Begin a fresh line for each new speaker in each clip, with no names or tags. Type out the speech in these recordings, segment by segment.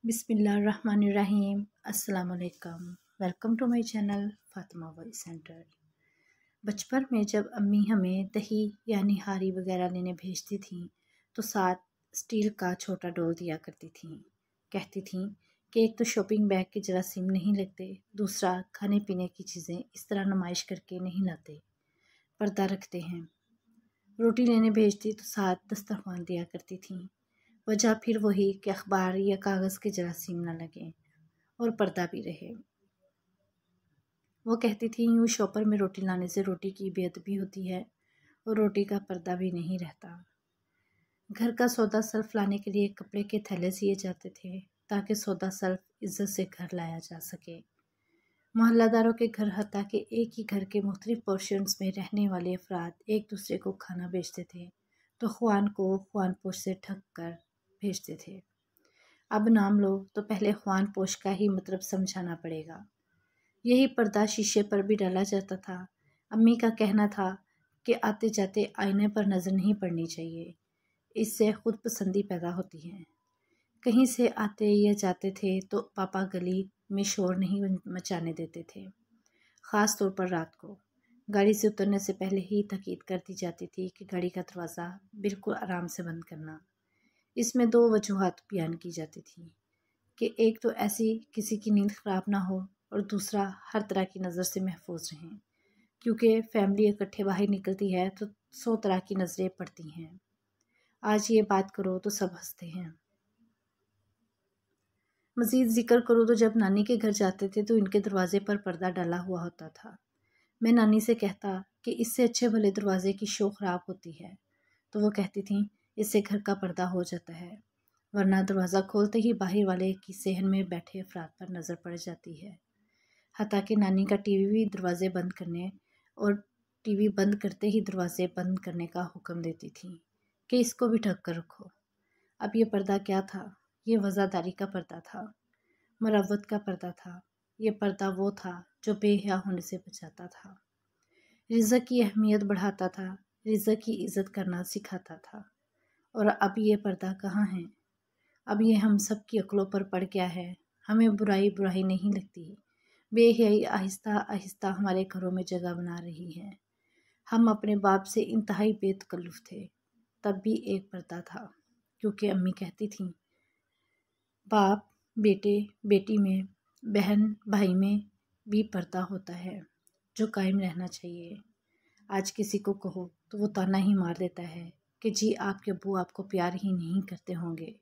बिस्मिल्लाहिर्रहमानिर्रहीम। अस्सलाम वालेकुम। Welcome to my channel Fatima voice centre. बचपन में जब अम्मी हमें दही या निहारी वगैरह लेने भेजती थीं तो साथ स्टील का छोटा डोल दिया करती थीं। कहती थीं कि एक तो शॉपिंग बैग के जरासीम नहीं लगते, दूसरा खाने पीने की चीज़ें इस तरह नुमाइश करके नहीं लाते, पर्दा रखते हैं। रोटी लेने भेजती तो साथ दस्तरखान दिया करती थीं। वजह फिर वही कि अखबार या कागज़ के जरासीम न लगें और पर्दा भी रहे। वो कहती थी यूँ शॉपर में रोटी लाने से रोटी की बेअदबी होती है और रोटी का पर्दा भी नहीं रहता। घर का सौदा सल्फ लाने के लिए कपड़े के थैले सिए जाते थे ताकि सौदा सल्फ इज्जत से घर लाया जा सके। मोहल्लादारों के घर हत्ता के एक ही घर के मुख्तलिफ पोर्शंस में रहने वाले अफराद एक दूसरे को खाना बेचते थे तो ख्वान को ख्वान पोश से ठग कर भेजते थे। अब नाम लो तो पहले ख्वान पोश का ही मतलब समझाना पड़ेगा। यही पर्दा शीशे पर भी डाला जाता था। अम्मी का कहना था कि आते जाते आईने पर नज़र नहीं पड़नी चाहिए, इससे खुद पसंदी पैदा होती है। कहीं से आते या जाते थे तो पापा गली में शोर नहीं मचाने देते थे। ख़ास तौर पर रात को गाड़ी से उतरने से पहले ही ताकीद कर दी जाती थी कि गाड़ी का दरवाज़ा बिल्कुल आराम से बंद करना। इसमें दो वजूहात बयान की जाती थी कि एक तो ऐसी किसी की नींद ख़राब ना हो और दूसरा हर तरह की नज़र से महफूज रहें, क्योंकि फैमिली इकट्ठे बाहर निकलती है तो 100 तरह की नज़रें पड़ती हैं। आज ये बात करो तो सब हंसते हैं। मज़ीद ज़िक्र करूँ तो जब नानी के घर जाते थे तो इनके दरवाज़े पर पर्दा डाला हुआ होता था। मैं नानी से कहता कि इससे अच्छे भले दरवाज़े की शो ख़राब होती है, तो वो कहती थी इससे घर का पर्दा हो जाता है, वरना दरवाज़ा खोलते ही बाहर वाले की सेहन में बैठे अफराद पर नज़र पड़ जाती है। हत्ता कि नानी का टीवी भी दरवाज़े बंद करने और टीवी बंद करते ही दरवाज़े बंद करने का हुक्म देती थी कि इसको भी ढक कर रखो। अब ये पर्दा क्या था? ये वज़ादारी का पर्दा था, मरवत का पर्दा था। ये पर्दा वो था जो बेहया होने से बचाता था, रिज़्क़ की अहमियत बढ़ाता था, रिज़्क़ की इज़्ज़त करना सिखाता था। और अब ये पर्दा कहाँ है? अब ये हम सब की अक्लों पर पड़ गया है। हमें बुराई नहीं लगती। बेहयाई आहिस्ता आहिस्ता हमारे घरों में जगह बना रही है। हम अपने बाप से इंतहाई बेतकल्लुफ़ थे, तब भी एक पर्दा था, क्योंकि अम्मी कहती थीं बाप बेटे बेटी में, बहन भाई में भी पर्दा होता है जो कायम रहना चाहिए। आज किसी को कहो तो वो ताना ही मार देता है कि जी आपके अब्बू आपको प्यार ही नहीं करते होंगे।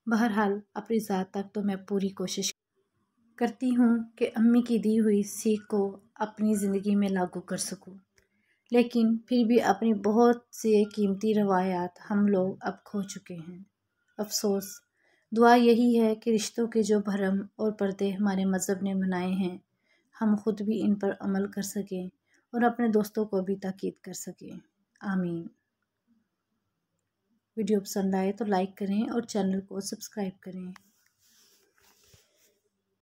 बहरहाल अपनी ज़ात तक तो मैं पूरी कोशिश करती हूँ कि अम्मी की दी हुई सीख को अपनी ज़िंदगी में लागू कर सकूँ, लेकिन फिर भी अपनी बहुत से कीमती रवायात हम लोग अब खो चुके हैं। अफसोस। दुआ यही है कि रिश्तों के जो भरम और पर्दे हमारे मज़हब ने बनाए हैं, हम खुद भी इन पर अमल कर सकें और अपने दोस्तों को भी ताकीद कर सकें। आमीन। वीडियो पसंद आए तो लाइक करें और चैनल को सब्सक्राइब करें।